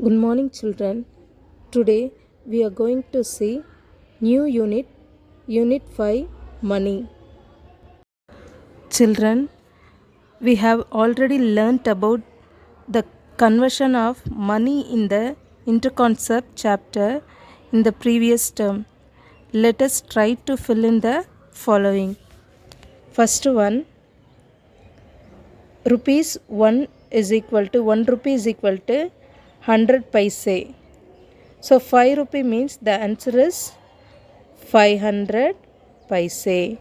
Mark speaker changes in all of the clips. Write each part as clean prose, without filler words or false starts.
Speaker 1: Good morning, children. Today we are going to see new Unit 5 Money. Children, we have already learnt about the conversion of money in the interconcept chapter in the previous term. Let us try to fill in the following. First one, rupees 1 is equal to 1 rupee is equal to 100 paise. So 5 rupee means the answer is 500 paise.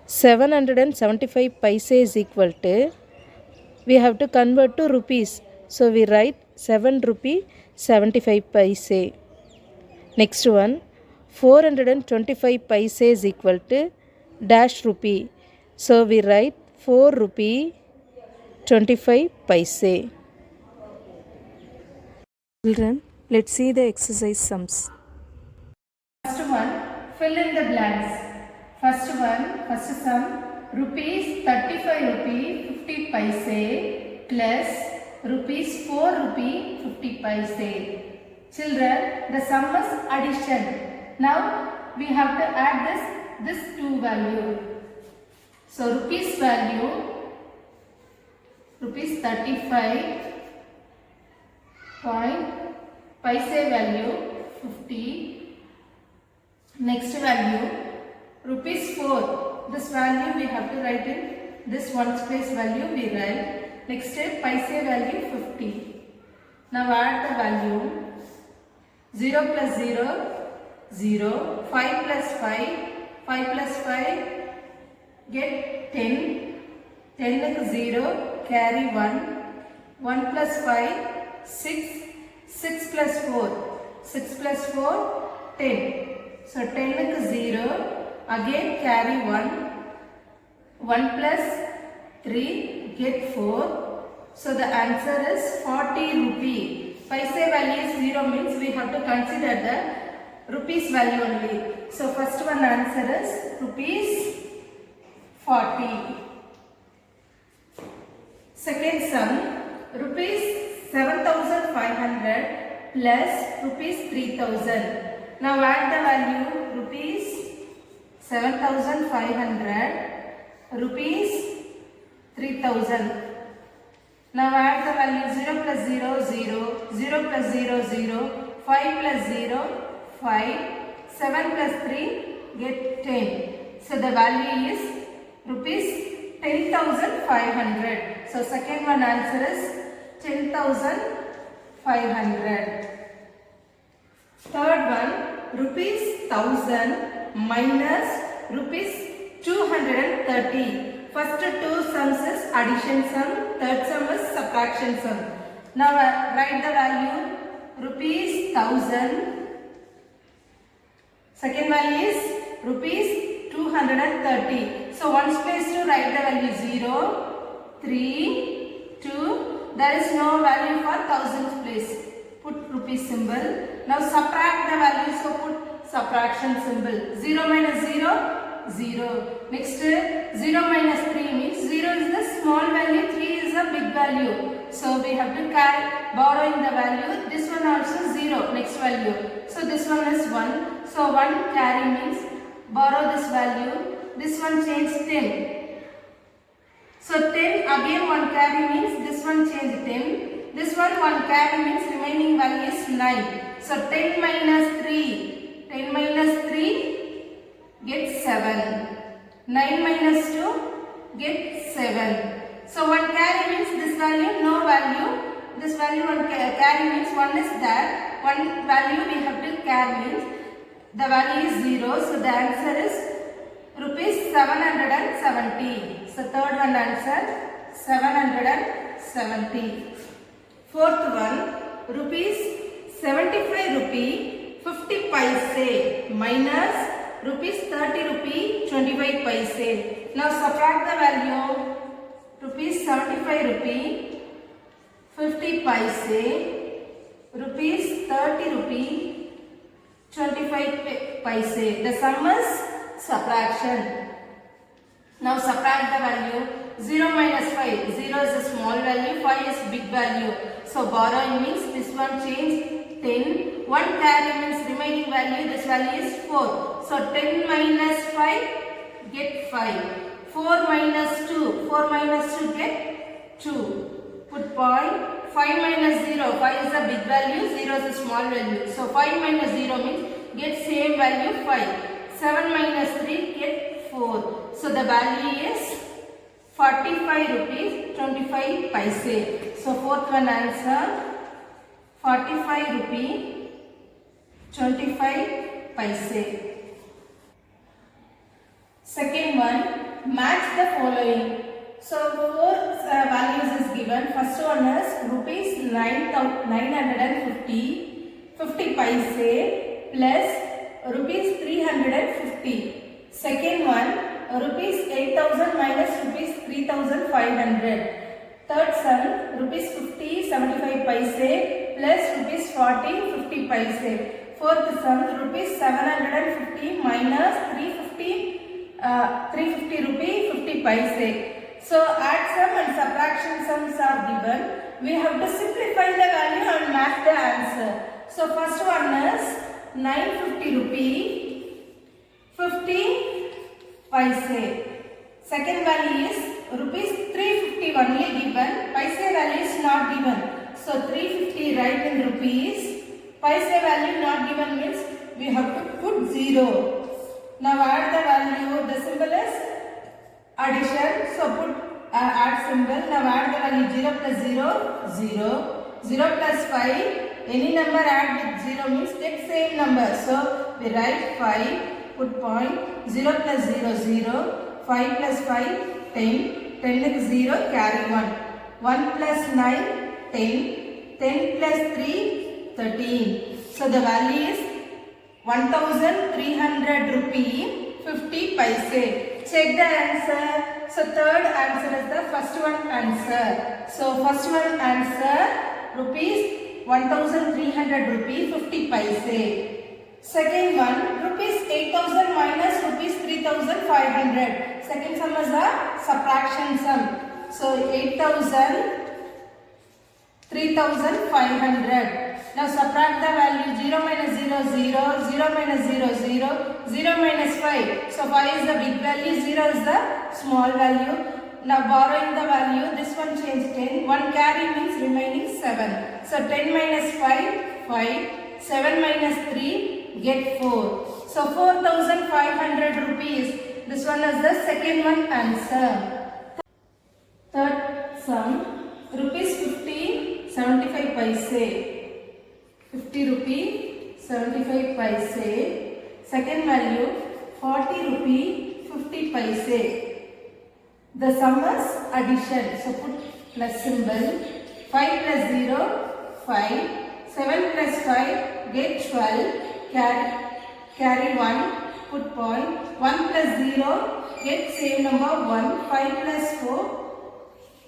Speaker 1: 775 paise is equal to, we have to convert to rupees. So we write 7 rupee 75 paise. Next one, 425 paise is equal to dash rupee. So we write 4 rupee 25 paise. Children, let's see the exercise sums.
Speaker 2: First one, fill in the blanks. First sum, rupees 35 rupee 50 paise plus rupees 4 rupee 50 paise. Children, the sum is addition. Now we have to add this two value. So rupees value, rupees 35 point, paise value 50. Next value, rupees 4. This value we have to write in this ones place value we write. Next step, paise value 50. Now add the value. 0 plus 0, 0. 5 plus 5, 5 plus 5, get 10. 10 is 0, carry 1. 1 plus 5, 6. 6 plus 4, 6 plus 4, 10. So 10 is 0, again carry 1, 1 plus 3, get 4. So the answer is 40 rupee. Paise value is 0 means we have to consider the rupees value only. So first one answer is rupees 40. Second sum, rupees 7,500 plus rupees 3,000. Now add the value rupees 7,500, rupees 3,000. Now add the value 0 plus 0, 0, 0 plus 0, 0, 5 plus 0, 5, 7 plus 3, get 10. So the value is rupees 10,500. So second one answer is 10,500. Third one, rupees 1000 minus rupees 230. First two sums is addition sum, third sum is subtraction sum. Now write the value rupees 1000. Second value is rupees 230. So ones place to write the value 0, 3, 2. There is no value for thousands place. Put rupees symbol. Now subtract the value, so put subtraction symbol. 0 minus 0, 0. Next 0 minus 3 means 0 is the small value, 3 is a big value. So we have to borrowing the value. This one also 0, next value. So this one is 1. So 1 carry means borrow this value. This one change 10. So 10 again 1 carry means this one change 10. This one carry means remaining value is 9. So 10 minus 3, 10 minus 3, get 7. 9 minus 2, get 7. So 1 carry means this value, no value. This value 1 carry means 1 is there. 1 value we have to carry means the value is 0. So the answer is rupees 770. So third one answer 770. Fourth one, rupees 75 rupee 50 paise minus rupees 30 rupee 25 paise. Now subtract the value rupees 75 rupee 50 paise, rupees 30 rupee 25 paise. The sum is subtraction. Now subtract the value 0 minus 5. 0 is a small value, 5 is big value. So borrowing means this one change 10. 1 carry means remaining value, this value is 4. So 10 minus 5 get 5. 4 minus 2. 4 minus 2 get 2. Put point. 5 minus 0. 5 is a big value, 0 is a small value. So 5 minus 0 means get same value 5. 7 minus 3 get 4. So the value is 45 rupees 25 paise. So fourth one answer 45 rupees 25 paise. Second one, match the following. So four values is given. First one is rupees 950 50 paise plus rupees 350. Second one, rupees 8,000 minus rupees 3,500. Third sum, rupees 50 75 paise plus rupees 40 50 paise. Fourth sum, rupees 750 minus 350 rupee 50 paise. So add sum and subtraction sums are given. We have to simplify the value and match the answer. So first one is 950 rupee 50 paise. Second value is rupees 350 only given. Paise value is not given. So 350 write in rupees. Paise value not given means we have to put 0. Now add the value. The symbol is addition. So put add symbol. Now add the value 0 plus 0, 0. 0 plus 5. Any number add with 0 means get same number. So we write 5. Put point. 0 plus 0, 0. 5 plus 5, 10. 10 is 0. Carry 1. 1 plus 9, 10. 10 plus 3, 13. So the value is 1,300 rupee 50 paise. Check the answer. So third answer is the first one answer. So first one answer rupees 1,300 rupee 50 paise. Second one rupees 8,000 minus rupees 3,500. Second sum is a subtraction sum. So 8,000 3,500. Now subtract the value 0 minus 0, 0, 0 minus 0, 0, 0 minus 5. So 5 is the big value, 0 is the small value. Now borrowing the value, this one change 10. 1 carry means remaining 7. So 10 minus 5, 5. 7 minus 3, get 4. So 4,500 rupees. This one is the second one answer. Third sum, rupees 50, 75 paise. 50 rupee 75 paise. Second value 40 rupee 50 paise. The sum is addition. So put plus symbol. 5 plus 0 5. 7 plus 5 get 12. Carry 1. Put point. 1 plus 0 get same number 1. 5 plus 4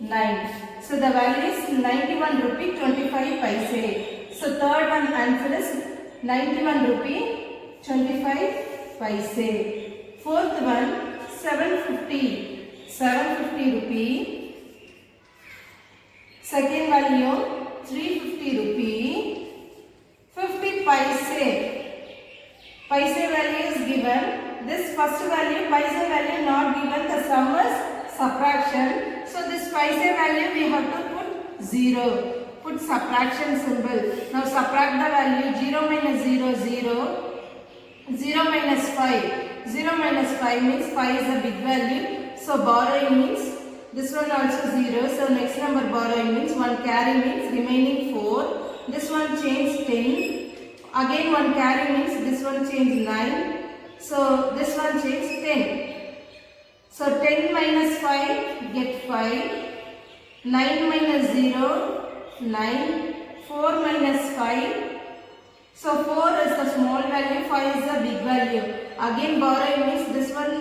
Speaker 2: 9. So the value is 91 rupee 25 paise. So third one answer is 91 rupee 25 paise. Fourth one 750 rupee. Second value 350 rupee 50 paise. Paise value is given. This first value paise value not given. The sum is subtraction. So this paise value we have to put 0. Put subtraction symbol. Now subtract the value 0 minus 0, 0. 0 minus 5. 0 minus 5 means 5 is a big value. So borrowing means this one also 0. So next number borrowing means 1 carry means remaining 4. This one change 10. Again 1 carry means this one change 9. So this one change 10. So 10 minus 5 get 5. 9 minus 0 9. 4 minus 5. So 4 is the small value, 5 is the big value. Again borrowing means this one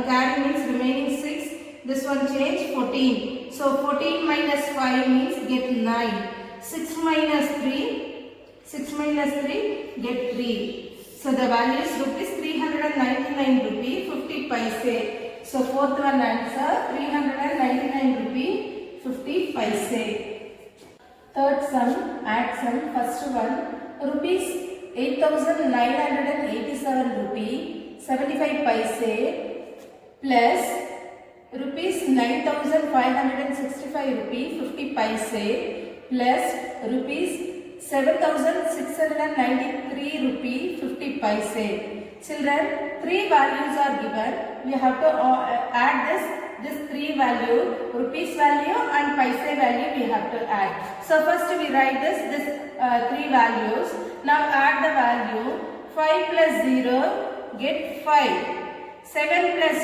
Speaker 2: carry means remaining 6. This one change 14. So 14 minus 5 means get 9. 6 minus 3. 6 minus 3 get 3. So the value is rupees 399 rupee 50 paise. So fourth one answer 399 rupee 50 paise. Third sum, add sum. First one, rupees 8,987 rupee 75 paise plus rupees 9,565 rupee 50 paise plus rupees 7,693 rupee 50 paise. Children, three values are given. We have to add this three value, rupees value and paise value we have to add. So first we write this three values. Now add the value. 5 plus 0 get 5. 7 plus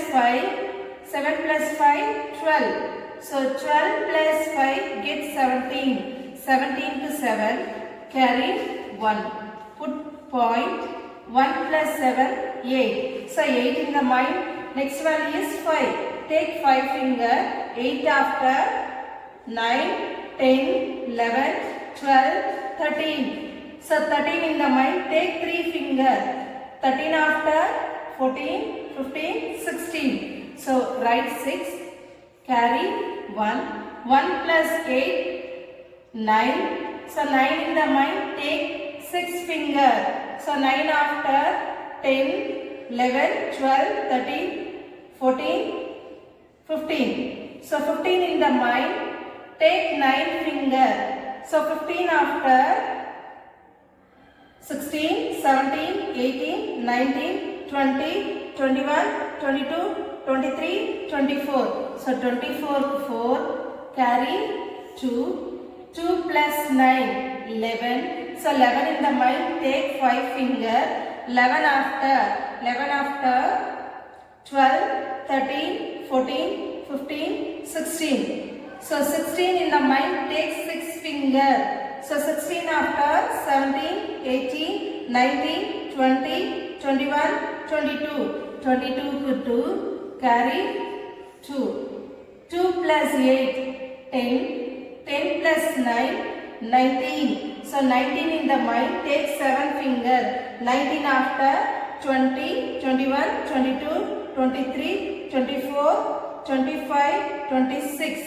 Speaker 2: 5 12. So 12 plus 5 get 17. 17 to 7 carry 1. Put point. 1 plus 7 8. So 8 in the mind. Next value is 5. Take 5 finger. 8 after 9, 10, 11, 12, 13. So 13 in the mind. Take 3 finger. 13 after 14, 15, 16. So write 6. Carry 1. 1 plus 8, 9. So 9 in the mind. Take 6 finger. So 9 after 10, 11, 12, 13, 14, 15. So 15 in the mind. Take 9 finger. So 15 after 16, 17, 18, 19, 20, 21, 22, 23, 24. So 24 4 carry 2. 2 plus 9 11. So 11 in the mind. Take 5 finger. 11 after 12, 13, 14, 15, 16. So 16 in the mind. Take 6 finger. So 16 after 17, 18, 19, 20, 21, 22. 22 to 2 carry 2. 2 plus 8 10. 10 plus 9 19. So 19 in the mind. Take 7 finger. 19 after 20, 21, 22, 23, 24, 25, 26.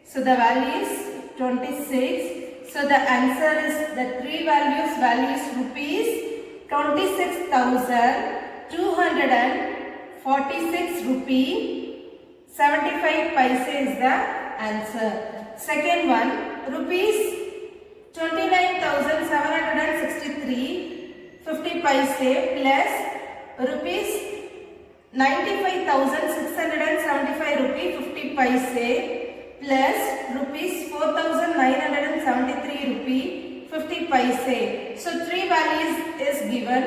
Speaker 2: So the value is 26. So the answer is the three values. Value is rupees 26,246 rupee 75 paise is the answer. Second one, rupees 29,763 50 paise plus rupees 95,675 rupee 50 paise plus rupees 4,973 rupee 50 paise. So three values is given.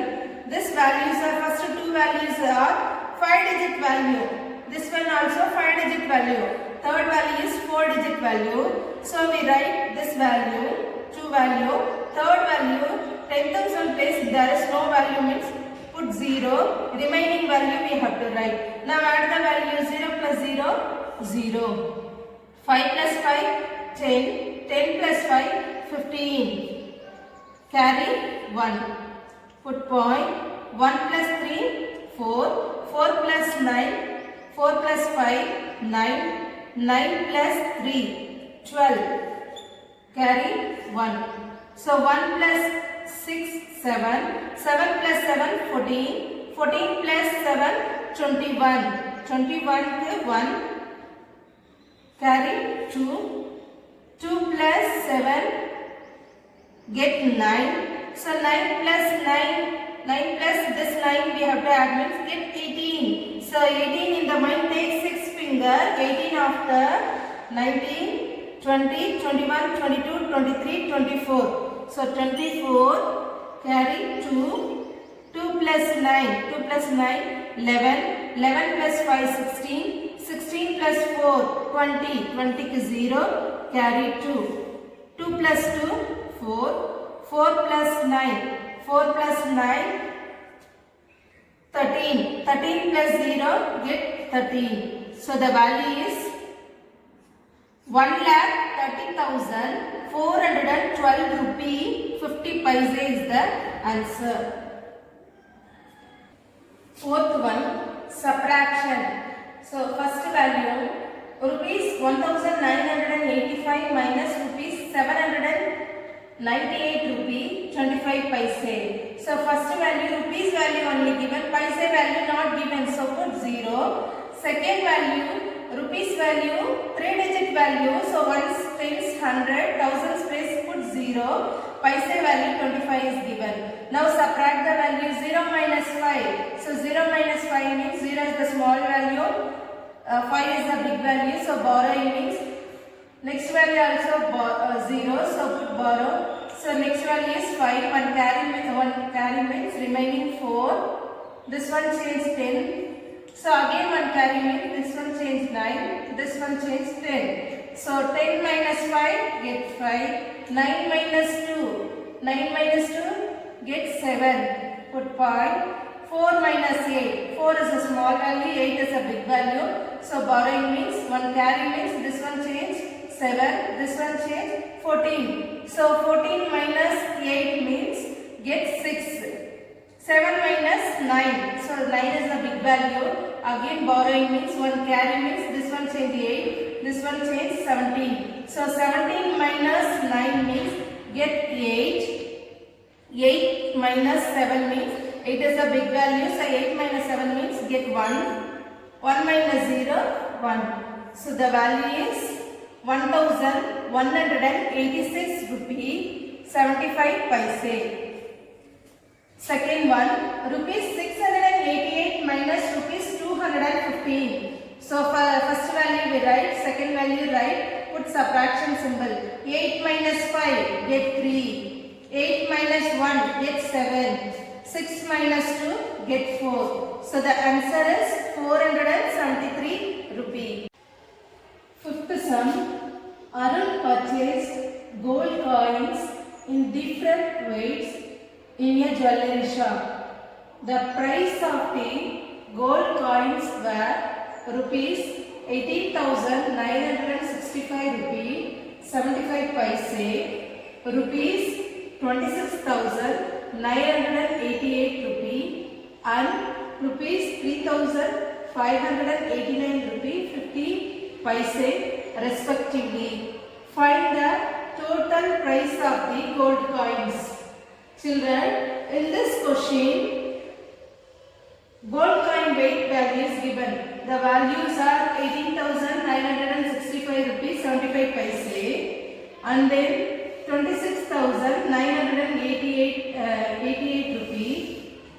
Speaker 2: This values are first two values are 5-digit value. This one also 5-digit value. Third value is 4-digit value. So we write this value, 2 value. Third value 10,000 place there is no value means put 0. Remaining value we have to write. Now add the value 0 plus 0, 0. 5 plus 5, 10. 10 plus 5, 15. Carry 1. Put point. 1 plus 3, 4. 4 plus 9, 4 plus 5, 9. 9 plus 3, 12. Carry 1. So 1 plus 6, 7. 7 plus 7, 14. 14 plus 7, 21. 21 to 1. Carry 2. 2 plus 7, get 9. So 9 plus 9 plus this 9 we have to add means get 18. So 18 in the mind. Take 6 finger. 18 after 19, 20, 21, 22, 23, 24. So 24 carry 2. 2 plus 9. 2 plus 9 11. 11 plus 5 16. 16 plus 4 20. 20 to 0 carry 2. 2 plus 2 4. 4 plus 9. 4 plus 9 13. 13 plus 0 get 13. So the value is 1,30,412 rupee 50 paise is the answer. Fourth one, subtraction. So first value rupees 1985 minus rupees 798 rupee 25 paise. So first value rupees value only given, paise value not given, so put 0. Second value rupees value 3 digit value, so ones times 100, thousands place put 0, paise value 25 is given. Now subtract the value 0 minus 5. So 0 minus 5 means 0 is the small value, 5 is the big value, so borrowing means next value also 0, so put borrow. So next value is 5, one carry means remaining 4, this one change 10. So again one carry means this one change 9, this one change 10. So 10 minus 5 get 5, 9 minus 2 get 7, put point. 4 minus 8, 4 is a small value, 8 is a big value. So borrowing means one carry means this one change 7, this one change 14. So 14 minus 8 means get 6. 7 minus 9, so 9 is the big value. Again borrowing means one carry means this one change 8, this one change 17. So 17 minus 9 means get 8. 8 minus 7 means 8 is a big value, so 8 minus 7 means get 1. 1 minus 0, 1. So the value is 1186 rupee 75 paise. Second one, rupees 688 minus rupees 215. So for first value we write, second value write, put subtraction symbol. 8 minus 5 get 3. 8 minus 1 get 7. 6 minus 2 get 4. So the answer is 473 rupee. Fifth sum, Arun purchased gold coins in different weights in a jewellery shop. The price of the gold coins were rupees 18,965 rupee 75 paise, rupees 26,988 rupee and rupees 3,589 rupee 50 paise respectively. Find the total price of the gold coins. Children, in this question, gold coin weight value is given. The values are 18,965 rupees 75 paise and then 26,988 rupee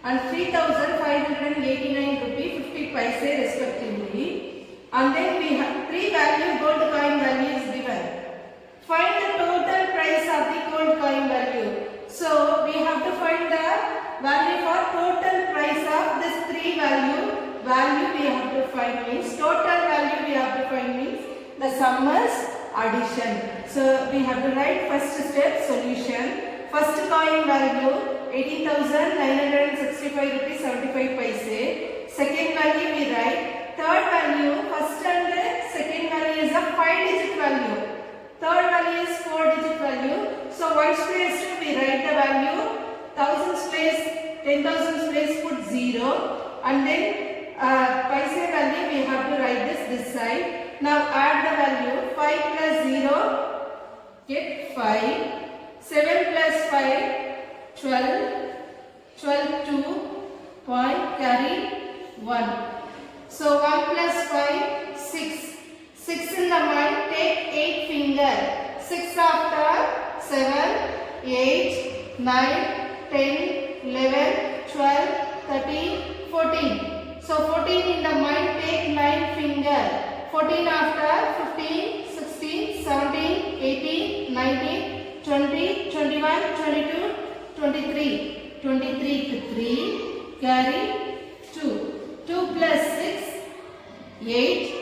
Speaker 2: and 3,589 rupee 50 paise respectively. And then we have three value gold coin values given. Find the total price of the gold coin value. So we have to find the value for total price of this three value we have to find means total value we have to find means the sum is addition. So we have to write first step solution. First coin value 18,965 rupees 75 paise. Second value we write. Third value, first and second value is a 5-digit value. Third value is 4-digit value. So ones place we write the value. Thousands place, 10,000 place put 0 and then paise value we have to write this side. Now add the value 5 plus 0 get 5. 7 plus 5 12. 12 2 point carry 1. So 1 plus 5 6. 6 in the mind take 8 finger. 6 after 7 8 9 10 11 12 13 14. So 14 in the mind take 9 finger. 14 after 15 16 17 18 19 20 21 22 23. 23 to 3 carry 2. 2 plus 6 8.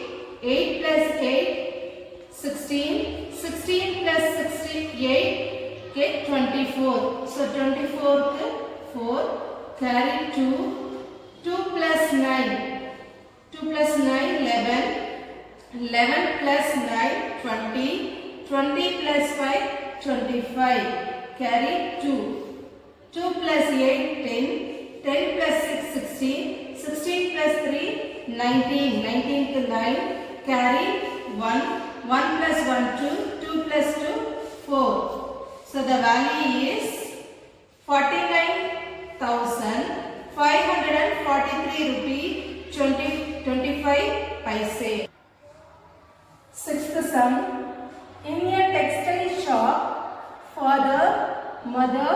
Speaker 2: 8 plus 8 16. 16 plus 68 get 24. So 24 to 4 carry 2. 2 plus 9. 2 plus 9 11. 11 plus 9 20. 20 plus 5 25 carry 2. 2 plus 8 10. 10 plus 6 16. 16 plus 3 19. 19th line, carry 1. 1 plus 1, 2. 2 plus 2, 4. So the value is 49,543 rupees 25 paise. Sixth sum. In a textile shop, father, mother,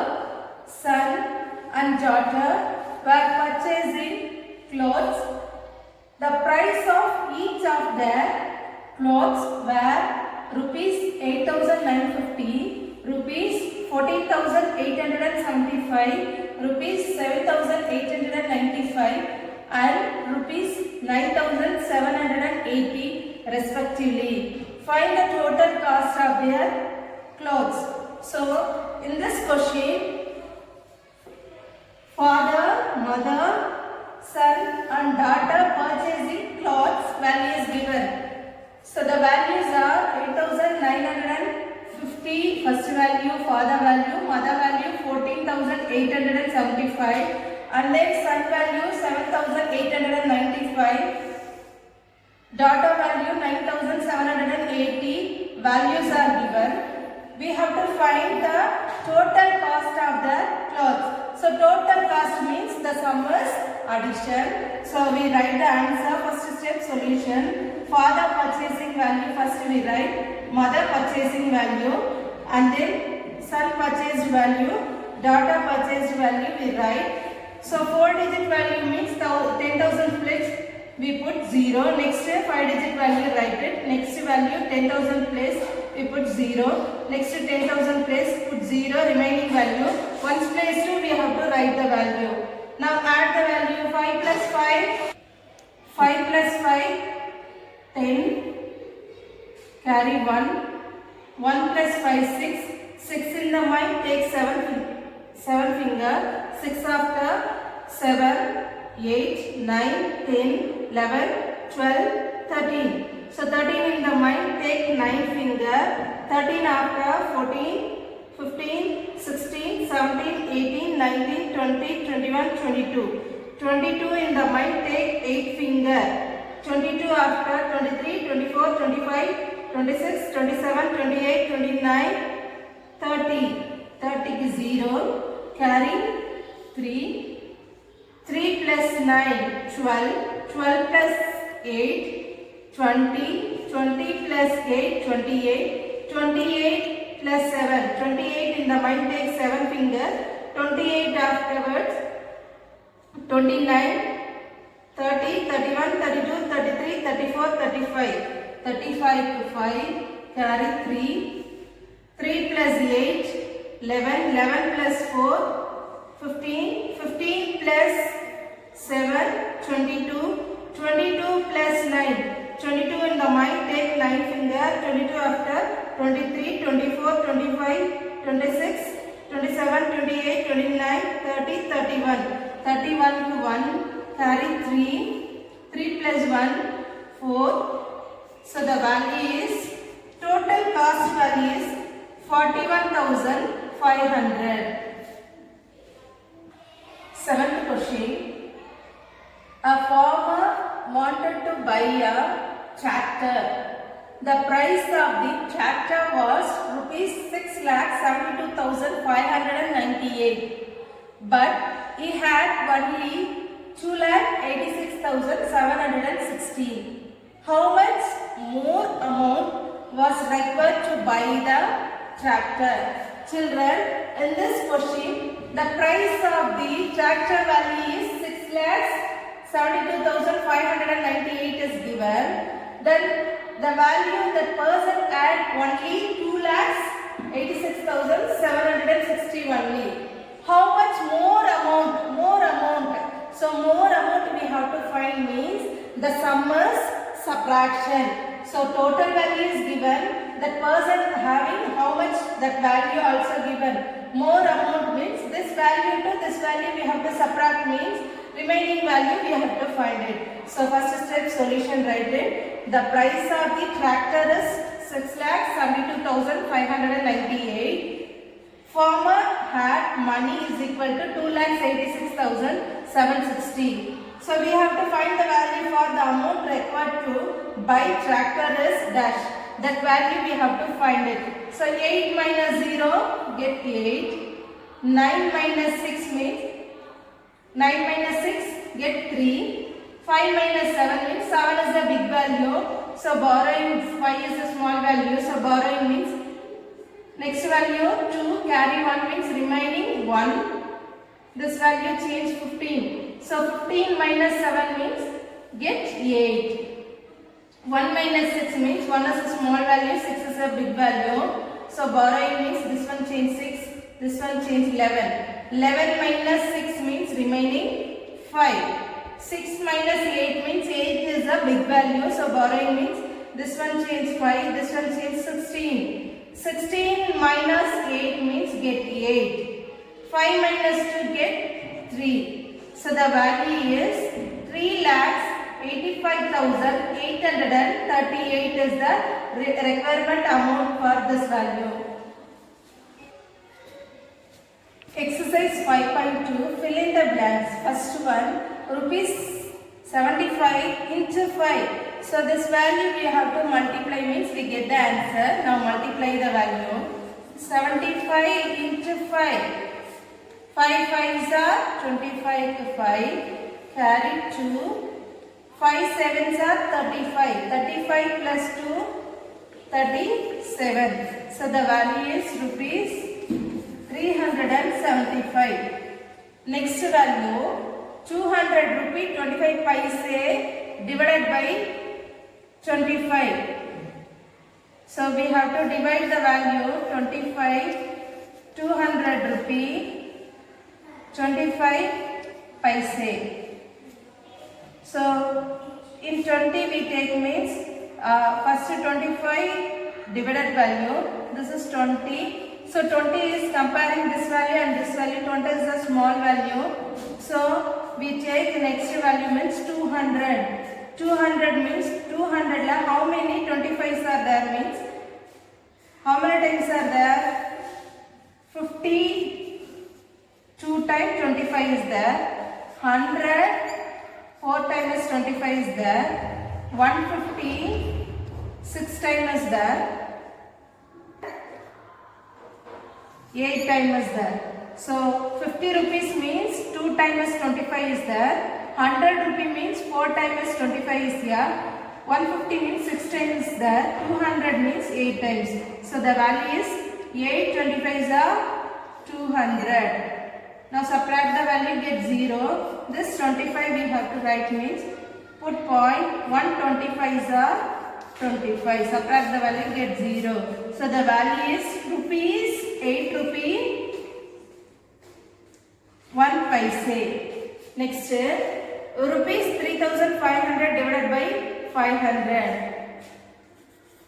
Speaker 2: son and daughter were purchasing clothes. The price of each of their clothes were rupees 8,950, rupees 14,875, rupees 7,895 and rupees 9,780 respectively. Find the total cost of their clothes. So in this question, father, mother, son and daughter purchasing clothes value is given. So the values are 8,950 first value, father value, mother value 14,875 and then son value 7,895, daughter value 9,780 values are given. We have to find the total cost of the clothes. So total cost means the sum is addition. So we write the answer, first step solution. Father purchasing value first we write, mother purchasing value and then son purchased value, daughter purchased value we write. So 4-digit value means 10,000 place we put 0. Next 5-digit value write it. Next value 10,000 place we put 0. Next 10,000 place put 0. Remaining value. Once place 2 we have to write the value. Now add the value 5 plus 5. 5 plus 5 10. Carry 1. 1 plus 5 6. 6 in the mind take 7 finger. 6 after 7. 8, 9, 10, 11, 12, 13. So 13 in the mind, take 9 finger. 13 after 14, 15, 16, 17, 18, 19, 20, 21, 22. 22 in the mind, take 8 finger. 22 after 23, 24, 25, 26, 27, 28, 29, 30. 30 is 0. Carry 3. 3 plus 9, 12, 12 plus 8, 20, 20 plus 8, 28, 28 plus 7, 28 in the mind take 7 finger, 28 afterwards, 29, 30, 31, 32, 33, 34, 35, 35 to 5, carry 3, 3 plus 8, 11, 11 plus 4, 15, 15 plus 7, 22, 22 plus 9, 22 in the mind take 9 finger, 22 after 23, 24, 25, 26, 27, 28, 29, 30, 31, 31 to 1, carry 3, 3 plus 1, 4, so the value is, total cost value is 41,500. Seventh question. A farmer wanted to buy a tractor. The price of the tractor was rupees 6,72,598. But he had only 2,86,716. How much more amount was required to buy the tractor? Children, in this question, the price of the tractor value is 6,72,598 is given. Then the value that person had only 2,86,760 only. How much more amount? More amount. So more amount we have to find means the sum is subtraction. So total value is given. That person having how much, that value also given. More amount means this value to this value we have to subtract means remaining value we have to find it. So first step solution write it. The price of the tractor is 6,72,598. Farmer had money is equal to 2,86,760. So we have to find the value for the amount required to buy tractor is dash. That value we have to find it. So 8 minus 0 get 8. 9 minus 6 means 9 minus 6 get 3. 5 minus 7 means 7 is a big value. So borrowing 5 is a small value. So borrowing means next value 2 carry 1 means remaining 1. This value change 15. So 15 minus 7 means get 8. 1 minus 6 means 1 is a small value, 6 is a big value. So borrowing means this one change 6, this one change 11. 11 minus 6 means remaining 5. 6 minus 8 means 8 is a big value. So borrowing means this one change 5, this one change 16. 16 minus 8 means get 8. 5 minus 2 get 3. So the value is 3,85,838 is the requirement amount for this value. Exercise 5.2, fill in the blanks. First one, rupees 75 into 5. So this value we have to multiply means we get the answer. Now multiply the value. 75 into 5. 5 5s are 25 to 5. Carry 2. 5 7s are 35. 35 plus 2, 37. So the value is rupees 375. Next value 200 rupee 25 paise divided by 25. So we have to divide the value 25 200 rupee 25 paise. So in 20 we take means first 25 divided value. This is 20. So 20 is comparing this value and this value. 20 is a small value. So we take next value means 200. 200 means 200 la how many 25s are there means how many times are there? 50. 2 times 25 is there. 100. 4 times 25 is there. 150. 6 times is there. 8 times is there. So 50 rupees means 2 times 25 is there. 100 rupee means 4 times 25 is here. 150 means 6 times is there. 200 means 8 times. So the value is 8 25s are 200. Now subtract the value, get 0. This 25 we have to write means put point. 125s are 25. Subtract the value, get 0. So the value is rupees 8 rupee 1 paise. Next rupees 3,500 divided by 500.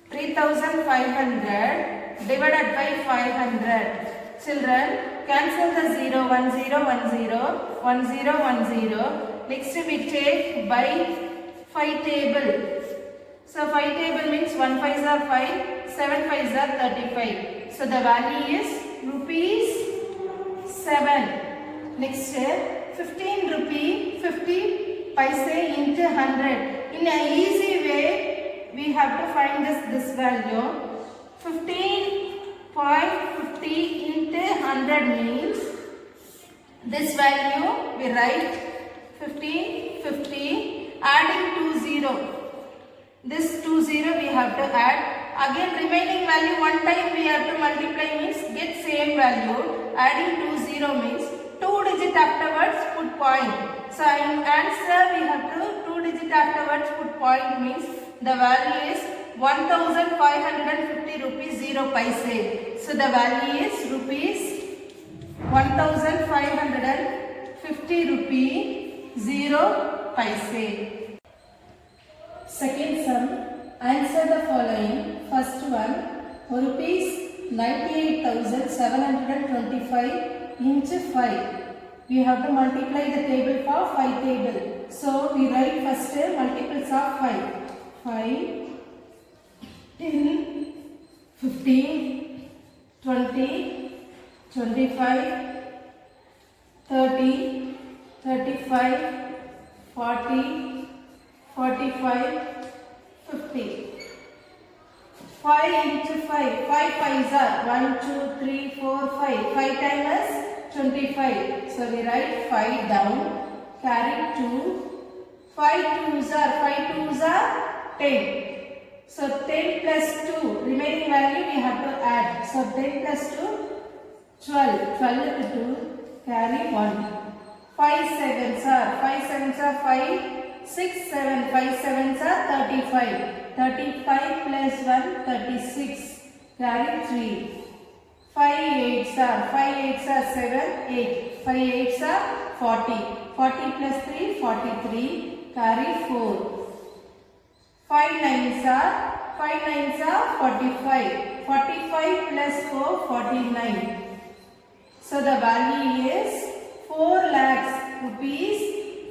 Speaker 2: 3,500 divided by 500. Children, cancel the 0, 1 0 1 0 1 0 1 0. Next we take by 5 table. So 5 table means 1 5s are 5, 7 5s are 35. So the value is rupees 7. Next 15 rupee 50 paise into 100. In an easy way we have to find this value. 15.50 into 100 means this value we write 50 adding 20. This 20 we have to add. Again remaining value one time we have to multiply means get same value. Adding 20 means 2 digit afterwards put point. So in answer we have to 2 digit afterwards put point means the value is 1,550 rupees 0 paise. So the value is rupees 1,550 rupee 0 paise. Second sum, answer the following. First one, rupees 98,725 into 5. We have to multiply the table for 5 table. So we write first multiples of 5. 5, 10, 15, 20, 25, 30, 35, 40, 45, 50. 5 into 5. 5 5s are 1, 2, 3, 4, 5. 5 times 25. So we write 5 down. Carry 2. 5 2s are 10. So 10 plus 2. Remaining value we have to add. So 10 plus 2. 12. 12 to 2. Carry 1. 5 sevens are 5. 6 7. 5 sevens are 35. 35 plus 1 36. Carry 3. 5 eights are 7 8. 5 eights are 40. 40 plus 3 43. Carry 4. 5 nines are 45. 45 plus 4 49. So the value is 4 lakhs rupees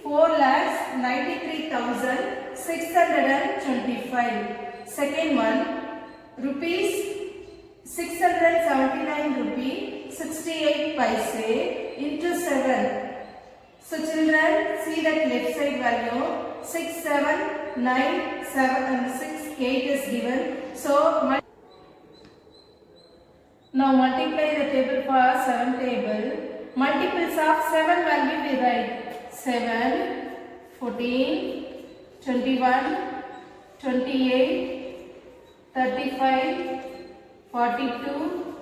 Speaker 2: 4,93,625. Second one, rupees 679 rupee 68 paise into 7. So children, see that left side value 6, 7, 9, 7 and 6, 8 is given. So now multiply the table for 7 table. Multiples of 7 value we write 7, 14, 21, 28, 35, 42,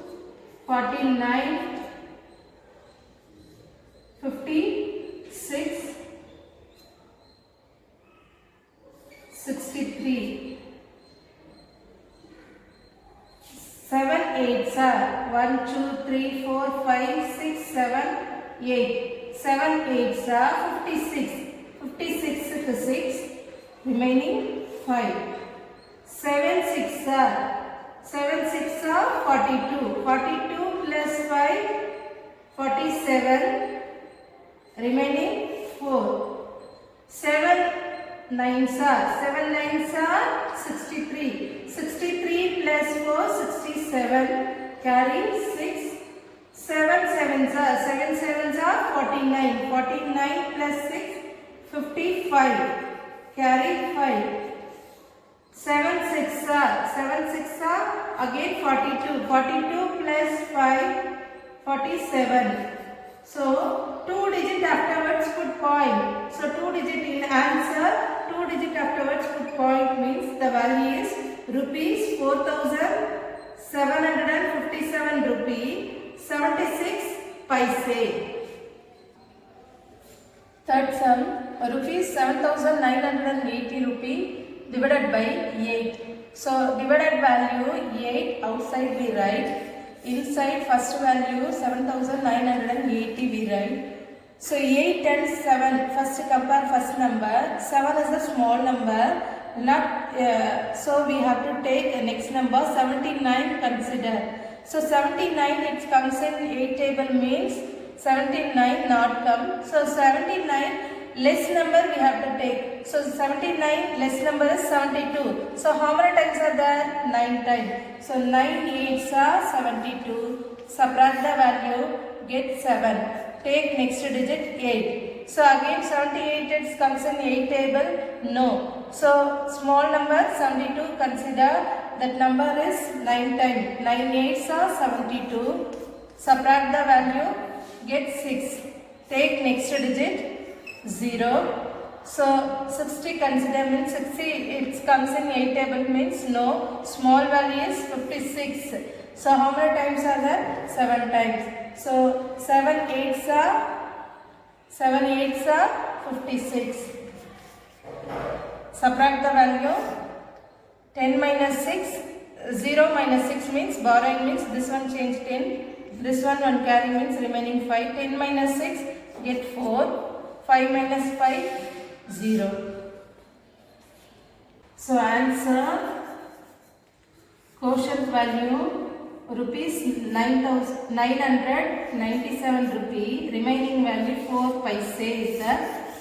Speaker 2: 49, 56, 63. 7 8s are 1, 2, 3, 4, 5, 6, 7, 8. 7 8s are 56. 56 to 6. Remaining 5. 7 6 are 42. 42 plus 5 47. Remaining 4. 7 9s are 63. 63 plus 4 67. Carry 6. 7 sevens are 49. 49 plus 6 55. Carry 5. 7 6 are again 42. 42 plus 5 47. So 2 digit afterwards put point. So 2 digit in answer. 2 digit afterwards put point means the value is rupees 4,757 rupee 76 paise. Third sum, rupees 7,980 rupee divided by 8. So divided value 8 outside we write. Inside first value 7,980 we write. So 8 and 7, first compare first number. 7 is the small number. So we have to take next number 79 consider. So 79 it comes in 8 table means 79 not come. So 79 less number we have to take. So 79 less number is 72. So how many times are there? 9 times. So 9 8s are 72. Subtract the value, get 7. Take next digit 8. So again 78 it comes in 8 table? No. So small number 72 consider, that number is 9 times. 9 8s are 72. Subtract the value, get 6. Take next digit 0. So 60 consider means 60 it comes in 8 table means no. Small value is 56. So how many times are there? 7 times. So 7 8s are 56. Subtract the value. 10 minus 6. 0 minus 6 means borrowing means this one change 10. This one carry means remaining 5. 10 minus 6 get 4. 5 minus 5 0. So answer quotient value rupees 997 rupee, remaining value 4 paise is the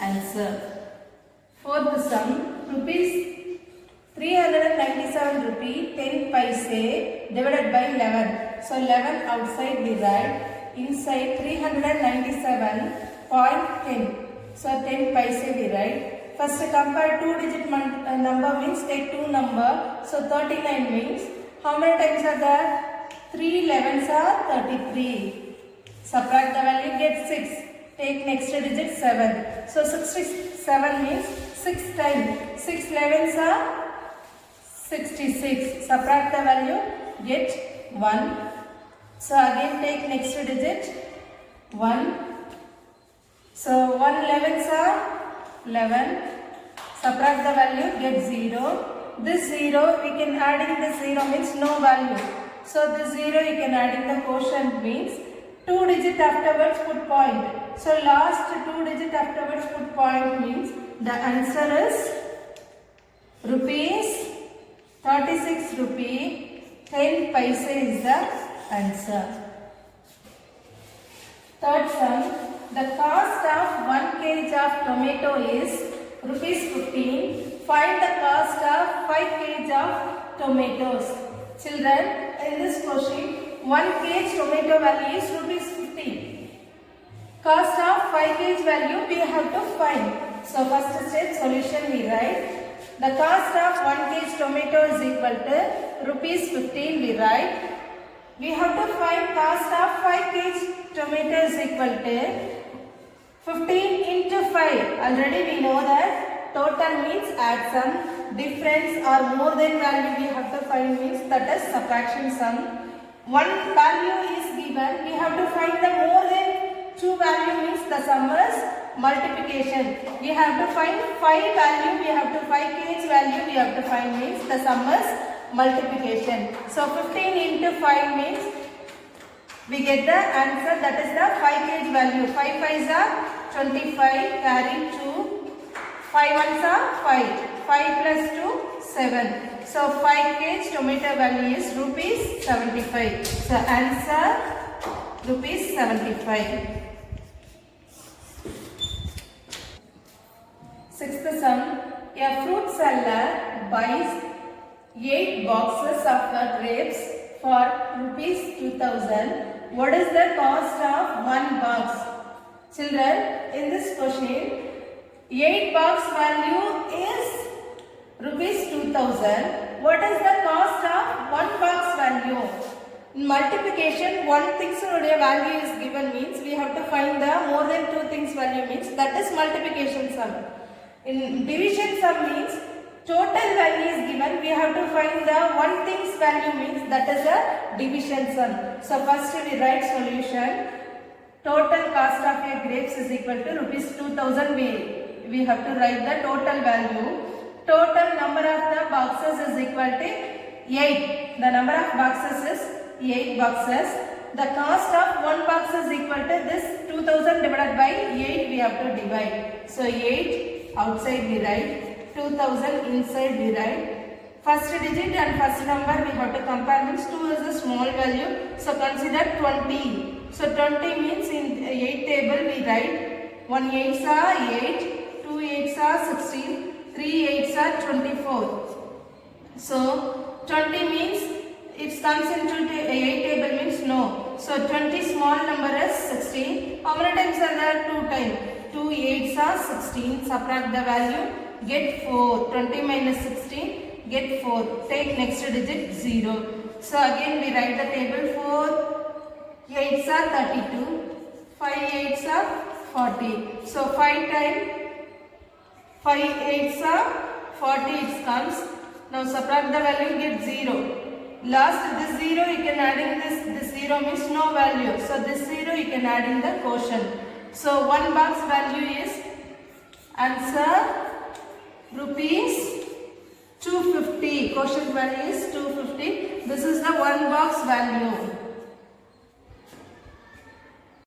Speaker 2: answer. Fourth sum, rupees 397 rupee 10 paise divided by 11. So 11 outside we write, inside 397.10. So 10 paise we write. First compare 2-digit number means take 2 number. So 39 means how many times are there? 3 11s are 33. Subtract the value, get 6. Take next digit 7. So 67 means 6 times. 6 11s are 66. Subtract the value, get 1. So again take next digit 1. So 1 11s are 11. Subtract the value, get 0. This 0 we can add in this 0 means no value. So this 0 you can add in the quotient means 2 digit afterwards put point. So last 2 digit afterwards put point means the answer is rupees 36 rupee 10 paise is the answer. Third sum, the cost of 1 kg of tomato is rupees 15. Find the cost of 5 kg of tomatoes. Children, in this question, 1 kg tomato value is rupees 15. Cost of 5 kg value we have to find. So first step solution we write. The cost of 1 kg tomato is equal to rupees 15 we write. We have to find cost of 5 kg tomato is equal to 15 into 5. Already we know that total means add sum. Difference or more than value we have to find means that is subtraction sum. One value is given. We have to find the more than 2 value means the sum is multiplication. We have to find 5 value. We have to 5 kg value. We have to find means the sum is multiplication. So 15 into 5 means we get the answer, that is the 5 kg value. 5 5s are 25, carry 2. 5 1s are 5. 5 plus 2, 7. So 5 kg tomato value is rupees 75. So answer rupees 75. Sixth sum, a fruit seller buys 8 boxes of grapes for rupees 2000. What is the cost of 1 box? Children, in this question, 8 box value is rupees 2000. What is the cost of 1 box value? In multiplication, one thing's value is given means we have to find the more than 2 things value means that is multiplication sum. In division sum means total value is given, we have to find the one thing's value means that is a division sum. So first we write solution. Total cost of a grapes is equal to rupees 2000. We have to write the total value. Total number of the boxes is equal to 8. The number of boxes is 8 boxes. The cost of 1 box is equal to this 2000 divided by 8 we have to divide. So 8 outside we write, 2000 inside we write. First digit and first number we have to compare means 2 is a small value. So consider 20. So 20 means in 8 table we write 1 8s are 8, 2 8s are 16, 3 8s are 24. So 20 means it comes into 8 table means no. So 20 small number is 16. How many times are there? 2 times. 2 8s are 16. Subtract the value. Get 4. 20 minus 16. Get 4. Take next digit 0. So again we write the table 4. 8s are 32. 5 8s are 40. So 5 times 5 8s are 40 it comes. Now subtract the value, get 0. Last this 0 you can add in this 0 means no value. So this 0 you can add in the quotient. So 1 box value is answer rupees 250. Quotient value is 250. This is the 1 box value.